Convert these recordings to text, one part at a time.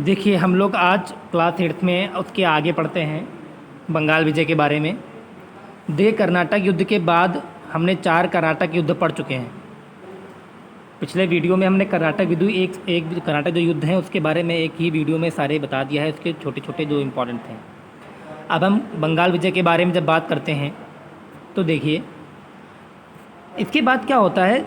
देखिए, हम लोग आज क्लास 8th में उसके आगे पढ़ते हैं बंगाल विजय के बारे में। कर्नाटक युद्ध के बाद हमने 4 कर्नाटक युद्ध पढ़ चुके हैं। पिछले वीडियो में हमने कर्नाटक युद्ध एक एक कर्नाटक जो युद्ध हैं उसके बारे में एक ही वीडियो में सारे बता दिया है, उसके छोटे छोटे जो इम्पोर्टेंट थे। अब हम बंगाल विजय के बारे में जब बात करते हैं तो देखिए, इसके बाद क्या होता है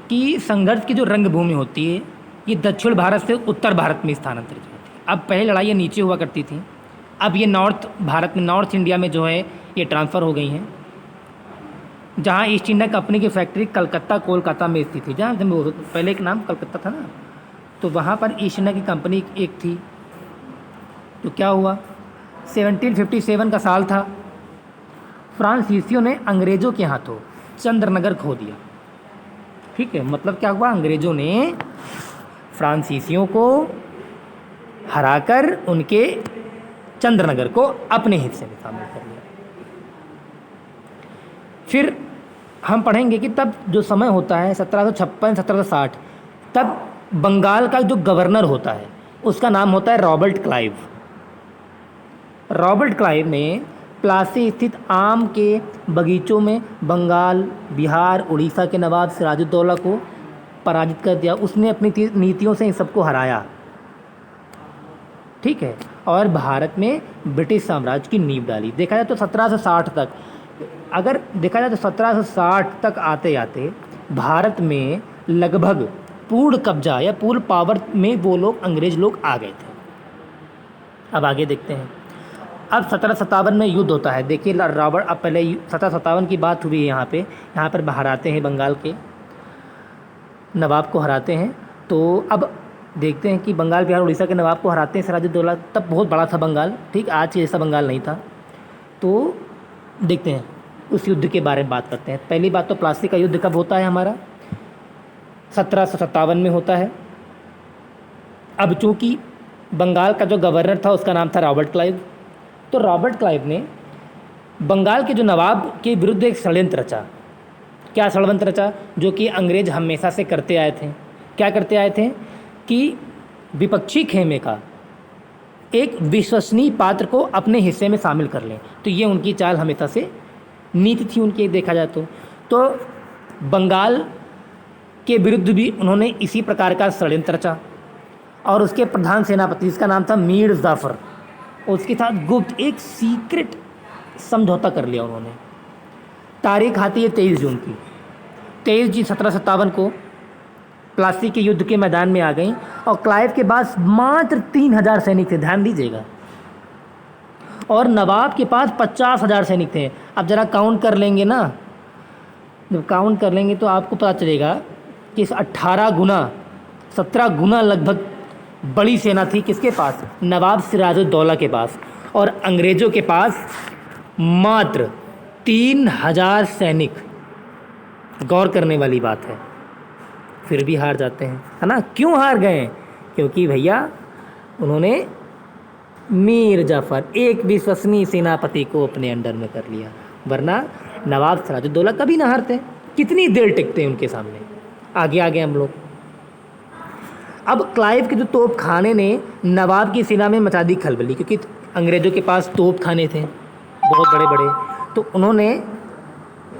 कि संघर्ष की जो रंगभूमि होती है ये दक्षिण भारत से उत्तर भारत में स्थानांतरित होती है। अब पहले लड़ाइयाँ नीचे हुआ करती थी, अब ये नॉर्थ भारत में, नॉर्थ इंडिया में जो है ये ट्रांसफ़र हो गई हैं। जहाँ ईस्ट इंडिया कंपनी की फैक्ट्री कलकत्ता कोलकाता में स्थित थी, जहाँ पहले एक नाम कलकत्ता था ना, तो वहाँ पर ईस्ट इंडिया की कंपनी एक थी। तो क्या हुआ, 1757 का साल था, फ्रांसीसियों ने अंग्रेज़ों के हाथों चंद्रनगर खो दिया। ठीक है, मतलब क्या हुआ, अंग्रेज़ों ने फ्रांसीसियों को हराकर उनके चंद्रनगर को अपने हिस्से में शामिल कर लिया। फिर हम पढ़ेंगे कि तब जो समय होता है 1756-1760, तब बंगाल का जो गवर्नर होता है उसका नाम होता है रॉबर्ट क्लाइव। रॉबर्ट क्लाइव ने प्लासी स्थित आम के बगीचों में बंगाल, बिहार, उड़ीसा के नवाब सिराजुद्दौला को पराजित कर दिया। उसने अपनी नीतियों से इन सबको हराया। ठीक है, और भारत में ब्रिटिश साम्राज्य की नींव डाली। देखा जाए तो 1760 तक, अगर देखा जाए तो 1760 तक आते आते भारत में लगभग पूर्ण कब्जा या पूर्ण पावर में वो लोग अंग्रेज लोग आ गए थे। अब आगे देखते हैं। अब 1757 में युद्ध होता है। देखिए रॉबर्ट, अब पहले 1757 की बात हुई है। यहाँ पर हराते हैं, बंगाल के नवाब को हराते हैं। तो अब देखते हैं कि बंगाल, बिहार, उड़ीसा के नवाब को हराते हैं सिराजुद्दौला। तब बहुत बड़ा था बंगाल, ठीक, आज जैसा बंगाल नहीं था। तो देखते हैं उस युद्ध के बारे में बात करते हैं। पहली बात तो प्लासी का युद्ध कब होता है हमारा, 1757 में होता है। अब चूँकि बंगाल का जो गवर्नर था उसका नाम था रॉबर्ट क्लाइव, तो रॉबर्ट क्लाइव ने बंगाल के जो नवाब के विरुद्ध एक षड्यंत्र रचा। क्या षड्यंत्र रचा, जो कि अंग्रेज हमेशा से करते आए थे। क्या करते आए थे कि विपक्षी खेमे का एक विश्वसनीय पात्र को अपने हिस्से में शामिल कर लें। तो ये उनकी चाल हमेशा से नीति थी उनकी, देखा जाए तो बंगाल के विरुद्ध भी उन्होंने इसी प्रकार का षड्यंत्र रचा। और उसके प्रधान सेनापति, जिसका नाम था मीर जाफ़र, उसके साथ गुप्त एक सीक्रेट समझौता कर लिया उन्होंने। तारीख आती है 23 जून की। 23 जून 1757 को प्लासी के युद्ध के मैदान में आ गई और क्लाइव के पास मात्र 3000 सैनिक थे, ध्यान दीजिएगा, और नवाब के पास 50,000 सैनिक थे। अब ज़रा काउंट कर लेंगे ना, जब काउंट कर लेंगे तो आपको पता चलेगा कि 18 गुना 17 गुना लगभग बड़ी सेना थी किसके पास, नवाब सिराजुद्दौला के पास। और अंग्रेज़ों के पास मात्र 3000 सैनिक। गौर करने वाली बात है। फिर भी हार जाते हैं, है ना। क्यों हार गए, क्योंकि भैया उन्होंने मीर जाफ़र, एक विश्वसनीय सेनापति को अपने अंडर में कर लिया। वरना नवाब सिराजुद्दौला कभी ना हारते, कितनी देर टिकते उनके सामने। आगे आगे हम लोग, अब क्लाइव के जो तोप खाने ने नवाब की सेना में मचा दी खलबली, क्योंकि अंग्रेज़ों के पास तोप खाने थे बहुत बड़े बड़े, तो उन्होंने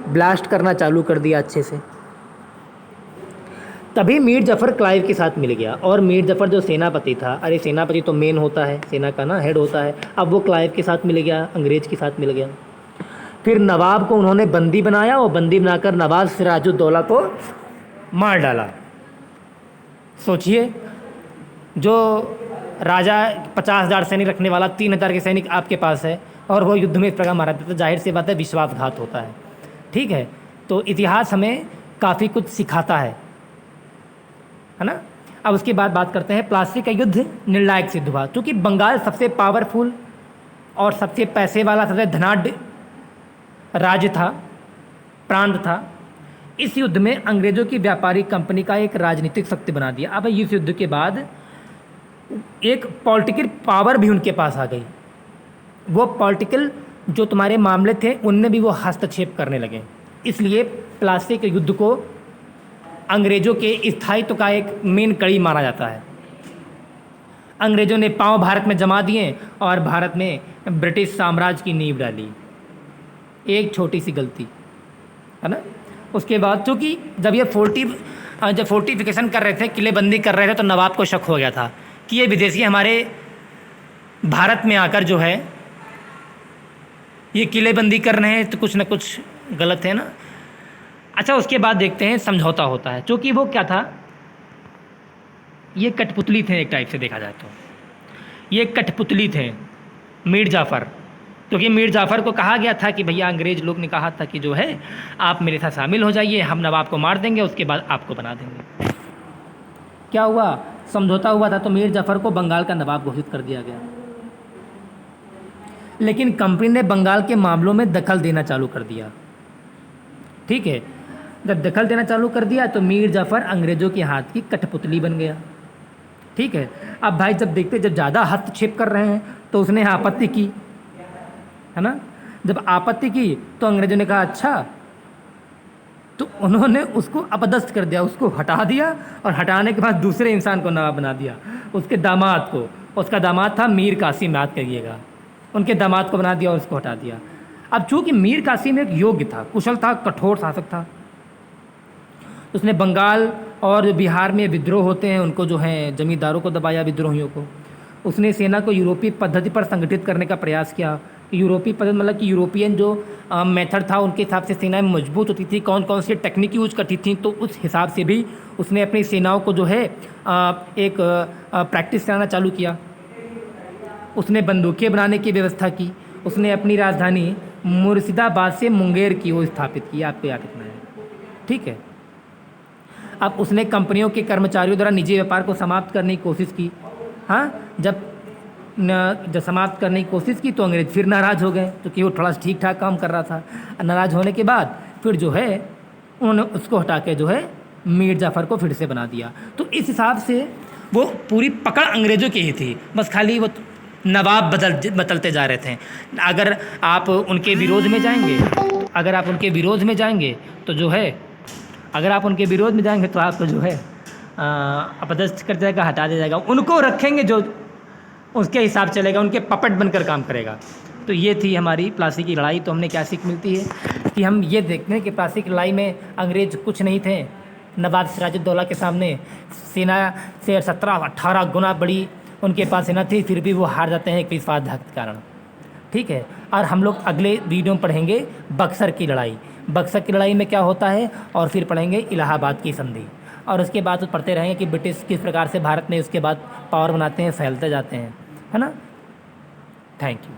ब्लास्ट करना चालू कर दिया अच्छे से। तभी मीर जाफ़र क्लाइव के साथ मिल गया। और मीर जाफ़र जो सेनापति था, अरे सेनापति तो मेन होता है, सेना का ना हेड होता है, अब वो क्लाइव के साथ मिल गया, अंग्रेज़ के साथ मिल गया। फिर नवाब को उन्होंने बंदी बनाया और बंदी बनाकर नवाब सिराजुद्दौला को मार डाला। सोचिए, जो राजा 50,000 सैनिक रखने वाला 3000 के सैनिक आपके पास है और वो युद्ध में इस प्रकार मारा, तो जाहिर सी बात है विश्वासघात होता है। ठीक है, तो इतिहास हमें काफ़ी कुछ सिखाता है ना। अब उसके बाद बात करते हैं, प्लासी का युद्ध निर्णायक सिद्ध हुआ। क्योंकि बंगाल सबसे पावरफुल और सबसे पैसे वाला, सबसे धनाढ्य राज्य था, प्रांत था। इस युद्ध में अंग्रेज़ों की व्यापारिक कंपनी का एक राजनीतिक शक्ति बना दिया। अब इस युद्ध के बाद एक पॉलिटिकल पावर भी उनके पास आ गई। वो पॉलिटिकल जो तुम्हारे मामले थे उनमें भी वो हस्तक्षेप करने लगे। इसलिए प्लासी के युद्ध को अंग्रेज़ों के स्थायित्व का एक मेन कड़ी माना जाता है। अंग्रेज़ों ने पाँव भारत में जमा दिए और भारत में ब्रिटिश साम्राज्य की नींव डाली। एक छोटी सी गलती, है ना। उसके बाद चूँकि जब फोर्टिफिकेशन कर रहे थे, किलेबंदी कर रहे थे, तो नवाब को शक हो गया था कि ये विदेशी हमारे भारत में आकर जो है ये किलेबंदी कर रहे हैं, तो कुछ ना कुछ गलत है ना। अच्छा, उसके बाद देखते हैं समझौता होता है। चूँकि वो क्या था, ये कठपुतली थे एक टाइप से देखा जाए तो, ये कठपुतली थे मीर जाफ़र। क्योंकि मीर जाफ़र को कहा गया था कि भैया अंग्रेज़ लोग ने कहा था कि जो है आप मेरे साथ शामिल हो जाइए, हम नवाब को मार देंगे, उसके बाद आपको बना देंगे। क्या हुआ, समझौता हुआ था, तो मीर जाफ़र को बंगाल का नवाब घोषित कर दिया गया। लेकिन कंपनी ने बंगाल के मामलों में दखल देना चालू कर दिया। ठीक है, जब दखल देना चालू कर दिया तो मीर जाफ़र अंग्रेज़ों के हाथ की कठपुतली बन गया। ठीक है, अब भाई जब देखते जब ज़्यादा हस्तक्षेप कर रहे हैं तो उसने आपत्ति की, है ना। जब आपत्ति की तो अंग्रेज़ों ने कहा अच्छा, तो उन्होंने उसको अपदस्थ कर दिया, उसको हटा दिया, और हटाने के बाद दूसरे इंसान को नवाब बना दिया, उसके दामाद को। उसका दामाद था मीर कासिम, याद करिएगा, उनके दामाद को बना दिया और उसको हटा दिया। अब चूँकि मीर कासिम एक योग्य था, कुशल था, कठोर शासक था, उसने बंगाल और बिहार में विद्रोह होते हैं उनको जो है जमींदारों को दबाया, विद्रोहियों को। उसने सेना को यूरोपीय पद्धति पर संगठित करने का प्रयास किया। यूरोपीय पद्धति मतलब कि यूरोपियन जो मेथड था, उनके हिसाब से सेनाएं मजबूत होती थी, कौन कौन सी टेक्निक यूज करती थी, तो उस हिसाब से भी उसने अपनी सेनाओं को जो है एक प्रैक्टिस कराना चालू किया। उसने बंदूकें बनाने की व्यवस्था की। उसने अपनी राजधानी मुर्शिदाबाद से मुंगेर की वो स्थापित की, आपको याद रखना है। ठीक है, अब उसने कंपनियों के कर्मचारियों द्वारा निजी व्यापार को समाप्त करने की कोशिश की। हाँ, जब समाप्त करने की कोशिश की तो अंग्रेज फिर नाराज़ हो गए, क्योंकि वो थोड़ा ठीक ठाक काम कर रहा था। नाराज़ होने के बाद फिर जो है उन्होंने उसको हटा के जो है मीर जाफ़र को फिर से बना दिया। तो इस हिसाब से वो पूरी पकड़ अंग्रेज़ों की ही थी, बस खाली वो नवाब बदलते जा रहे थे। अगर आप उनके विरोध में जाएंगे तो जो है, अगर आप उनके विरोध में जाएंगे तो आपको जो है अपदस्थ कर जाएगा, हटा दिया जाएगा। उनको रखेंगे जो उसके हिसाब चलेगा, उनके पपट बनकर काम करेगा। तो ये थी हमारी प्लासी की लड़ाई। तो हमने क्या सीख मिलती है कि हम ये देखते हैं कि प्लासी की लड़ाई में अंग्रेज कुछ नहीं थे। नवाब सिराजुद्दौला के सामने सेना से 17-18 गुना बड़ी उनके पास सेना थी, फिर भी वो हार जाते हैं एक विश्वासघात के कारण। ठीक है, और हम लोग अगले वीडियो में पढ़ेंगे बक्सर की लड़ाई। बक्सर की लड़ाई में क्या होता है, और फिर पढ़ेंगे इलाहाबाद की संधि, और उसके बाद पढ़ते रहेंगे कि ब्रिटिश किस प्रकार से भारत में उसके बाद पावर बनाते हैं, फैलते जाते हैं, है ना। Thank you.